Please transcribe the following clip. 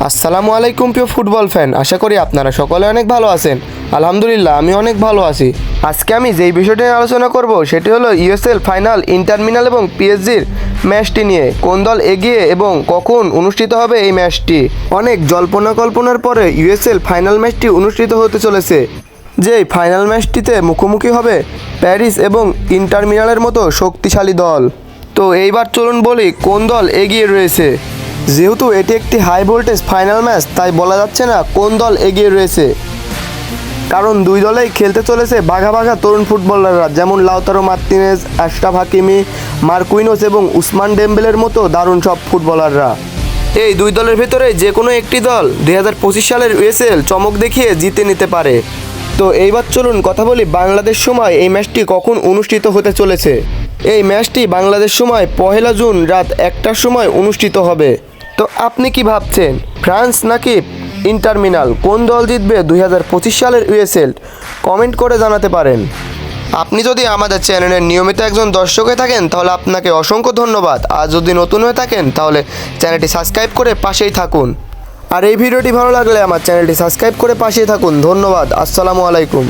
আসসালামু আলাইকুম প্রিয় ফুটবল ফ্যান, আশা করি আপনারা সকলে অনেক ভালো আছেন। আলহামদুলিল্লাহ আমি অনেক ভালো আছি। আজকে আমি যেই বিষয়টি নিয়ে আলোচনা করব সেটি হলো ইউএসএল ফাইনাল ইন্টার মিলান এবং পিএসজির ম্যাচটি নিয়ে। কোন দল এগিয়ে এবং কখন অনুষ্ঠিত হবে এই ম্যাচটি। অনেক জল্পনা কল্পনার পরে ইউএসএল ফাইনাল ম্যাচটি অনুষ্ঠিত হতে চলেছে। যেই ফাইনাল ম্যাচটিতে মুখোমুখি হবে প্যারিস এবং ইন্টার মিলানের মতো শক্তিশালী দল। তো এইবার চলুন বলি কোন দল এগিয়ে রয়েছে। যেহেতু এটি একটি হাই ভোল্টেজ ফাইনাল ম্যাচ, তাই বলা যাচ্ছে না কোন দল এগিয়ে রয়েছে, কারণ দুই দলেই খেলতে চলেছে বাঘা বাঘা তরুণ ফুটবলাররা, যেমন Lautaro Martinez, Ashraf Hakimi, Marquinhos এবং উসমান ডেম্বেলের মতো দারুণ সব ফুটবলাররা। এই দুই দলের ভেতরে যে কোনো একটি দল 2025 সালের ইউএসএল চমক দেখিয়ে জিতে নিতে পারে। তো এইবার চলুন কথা বলি বাংলাদেশ সময় এই ম্যাচটি কখন অনুষ্ঠিত হতে চলেছে। এই ম্যাচটি বাংলাদেশ সময় 1 জুন রাত 1টার সময় অনুষ্ঠিত হবে। তো আপনি কি ভাবছেন, ফ্রান্স নাকি ইন্টার মিলান, কোন দল জিতবে 2025 সালের ইউএসএল? কমেন্ট করে জানাতে পারেন। আপনি যদি আমাদের চ্যানেলের নিয়মিত একজন দর্শক হয়ে থাকেন তাহলে আপনাকে অসংখ্য ধন্যবাদ। আর যদি নতুন হয়ে থাকেন তাহলে চ্যানেলটি সাবস্ক্রাইব করে পাশেই থাকুন। আর এই ভিডিওটি ভালো লাগলে আমার চ্যানেলটি সাবস্ক্রাইব করে পাশেই থাকুন। ধন্যবাদ। আসসালামু আলাইকুম।